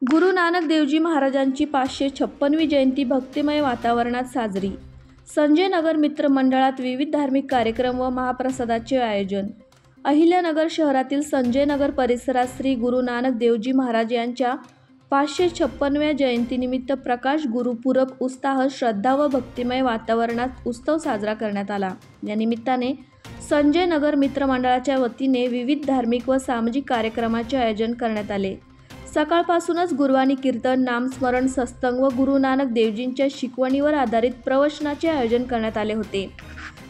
गुरु नानक देवजी महाराजांची 556वी जयंती भक्तिमय वातावरणात साजरी. संजय नगर मित्र मंडळात विविध धार्मिक कार्यक्रम व महाप्रसादाचे आयोजन. अहिल्यानगर शहरातील संजय नगर परिसरात श्री गुरु नानक देवजी महाराज यांच्या 556व्या जयंतीनिमित्त प्रकाश गुरुपूरब उत्साह, श्रद्धा व भक्तिमय वातावरणात उत्सव साजरा करण्यात आला. या निमित्ताने संजय नगर मित्र मंडळाच्या वतीने विविध धार्मिक व सामाजिक कार्यक्रमाचे आयोजन करण्यात आले. सकाळपासूनच गुरुवाणी कीर्तन, नामस्मरण, सत्संग व गुरु नानक देवजींच्या शिकवणीवर आधारित प्रवचनाचे आयोजन करण्यात आले होते.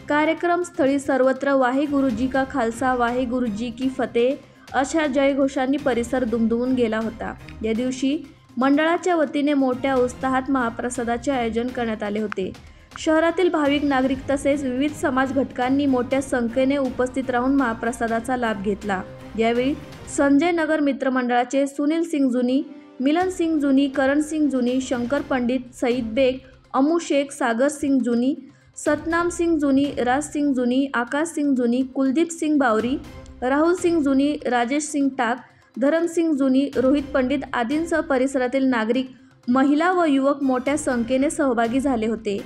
कार्यक्रम स्थळी सर्वत्र वाहेगुरु जी का खालसा, वाहेगुरु जी की फतेह अशा जयघोषांनी परिसर दुमदुमून गेला होता. या दिवशी मंडळाच्या वतीने मोठ्या उत्साहात महाप्रसादाचे आयोजन करण्यात आले होते. शहरातील भाविक नागरिक तसेच विविध समाज घटकांनी मोठ्या संख्येने उपस्थित राहून महाप्रसादाचा लाभ घेतला. यावेळी संजय नगर मित्र मंडळाचे सुनील सिंग जुनी, मिलन सिंग जुनी, करण सिंग जुनी, शंकर पंडित, सईद बेग, अमू शेख, सागर सिंग जुनी, सतनाम सिंग जुनी, राज सिंग जुनी, आकाश सिंग जुनी, कुलदीप सिंग बावरी, राहुल सिंग जुनी, राजेश सिंग टाक, धरम सिंग जुनी, रोहित पंडित आदींसह परिसरातील नागरिक, महिला व युवक मोठ्या संख्येने सहभागी झाले होते.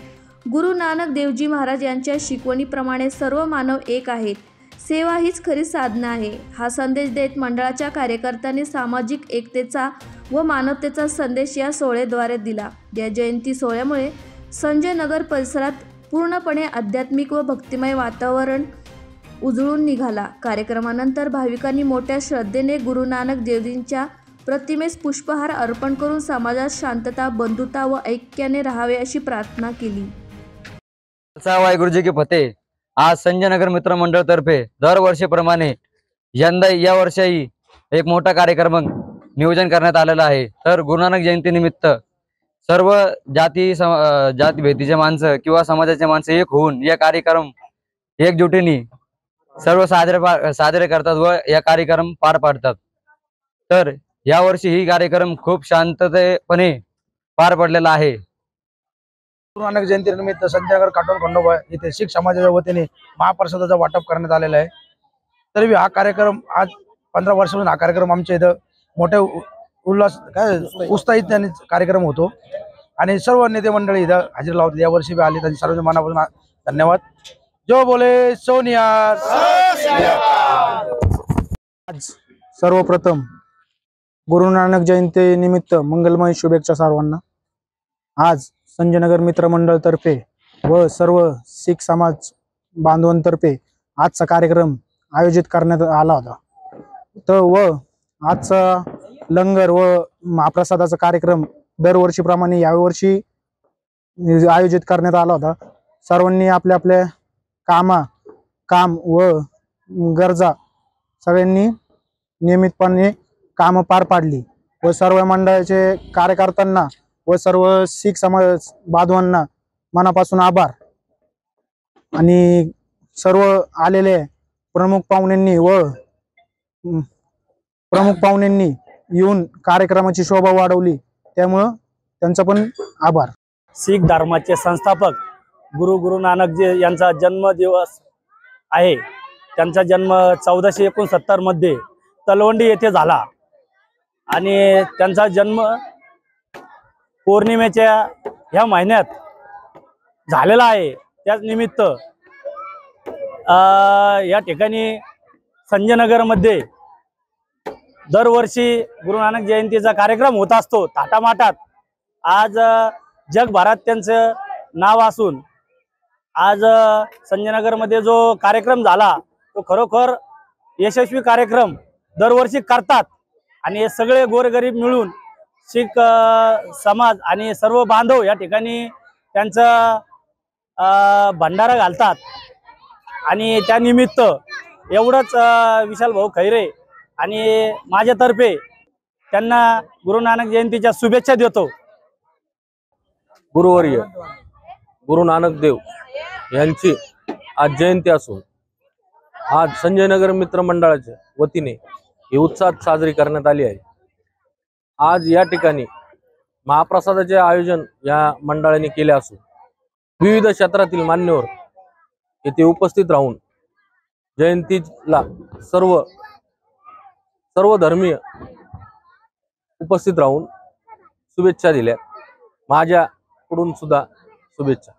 गुरु नानक देवजी महाराज यांच्या शिकवणीप्रमाणे सर्व मानव एक आहेत. सेवा हीच खरी साधना आहे. हा संदेश देत मंडळाच्या कार्यकर्त्यांनी सामाजिक एकतेचा व मानवतेचा संदेश या सोहळ्याद्वारे दिला. या जयंती सोहळ्यामुळे संजय नगर परिसरात पूर्णपणे आध्यात्मिक व भक्तिमय वातावरण उजळून निघाला. कार्यक्रमानंतर भाविकांनी मोठ्या श्रद्धेने गुरु नानक देवजींच्या प्रतिमेस पुष्पहार अर्पण करून समाजात शांतता, बंधुता व ऐक्याने राहावे अशी प्रार्थना केली. वाहेगुरु जी की फतेह. आज संजय नगर मित्र मंडळ तर्फे दरवर्षीप्रमाणे यंदा या वर्षीही एक मोठा कार्यक्रम नियोजन करण्यात आलेला आहे. तर गुरुनानक जयंती निमित्त सर्व जाती भेदीचे माणसं किंवा समाजाचे माणसं एक होऊन या कार्यक्रम एकजुटीने सर्व साजरे करतात व या कार्यक्रम पार पाडतात. तर यावर्षी ही कार्यक्रम खूप शांततेपणे पार पडलेला आहे. गुरु नानक जयंती निमित्त संजय नगर काटोल खंडोबा येथे शीख समाजाच्या वतीने महाप्रसादाचं वाटप करण्यात आलेलं आहे. तरी हा कार्यक्रम आज 15 वर्षापासून हा कार्यक्रम आमच्या इथं मोठ्या उत्साहित कार्यक्रम होतो आणि सर्व नेते मंडळी इथं हजेरी लावतात. यावर्षी बी आले त्यांनी सर्व मनापासून धन्यवाद. जो बोले सोनिया. आज सर्वप्रथम गुरु नानक जयंती निमित्त मंगलमय शुभेच्छा सर्वांना. आज संजय नगर मित्र मंडळ तर्फे व सर्व शीख समाज बांधवांतर्फे आजचा कार्यक्रम आयोजित करण्यात आला होता. तर व आजचा लंगर व महाप्रसादाचा कार्यक्रम दरवर्षीप्रमाणे यावर्षी आयोजित करण्यात आला होता. सर्वांनी आपल्या आपल्या काम व गरजा सगळ्यांनी नियमितपणे कामं पार पाडली व सर्व मंडळाचे कार्यकर्त्यांना व सर्व शीख समाज बांधवांना मनापासून आभार. आणि सर्व आलेले प्रमुख पाहुण्यांनी येऊन कार्यक्रमाची शोभा वाढवली, त्यामुळं त्यांचा पण आभार. शीख धर्माचे संस्थापक गुरु नानक जी यांचा जन्मदिवस आहे. त्यांचा जन्म 1469 मध्ये तलवंडी येथे झाला आणि त्यांचा जन्म पौर्णिमेच्या ह्या महिन्यात झालेला आहे. त्याच निमित्त या ठिकाणी संजय नगरमध्ये दरवर्षी गुरु नानक जयंतीचा कार्यक्रम होत असतो थाटामाटात. आज जगभरात त्यांचं नाव असून आज संजय नगरमध्ये जो कार्यक्रम झाला तो खरोखर यशस्वी कार्यक्रम दरवर्षी करतात आणि हे सगळे गोरगरीब मिळून शीख समाज आणि सर्व बांधव या ठिकाणी त्यांचा भंडारा घालतात. आणि त्यानिमित्त एवढंच विशाल भाऊ खैरे आणि माझ्यातर्फे त्यांना गुरु नानक जयंतीच्या शुभेच्छा देतो. गुरुवर्य गुरु नानक देव यांची आज जयंती असून आज संजय नगर मित्र मंडळाच्या वतीने ही उत्साहात साजरी करण्यात आली आहे. आज या ठिकाणी महाप्रसादाचे आयोजन या मंडळाने केले असून विविध क्षेत्रातील मान्यवर येथे उपस्थित राहून जयंतीला सर्व धर्मीय उपस्थित राहून शुभेच्छा दिल्या. माझ्याकडून सुद्धा शुभेच्छा.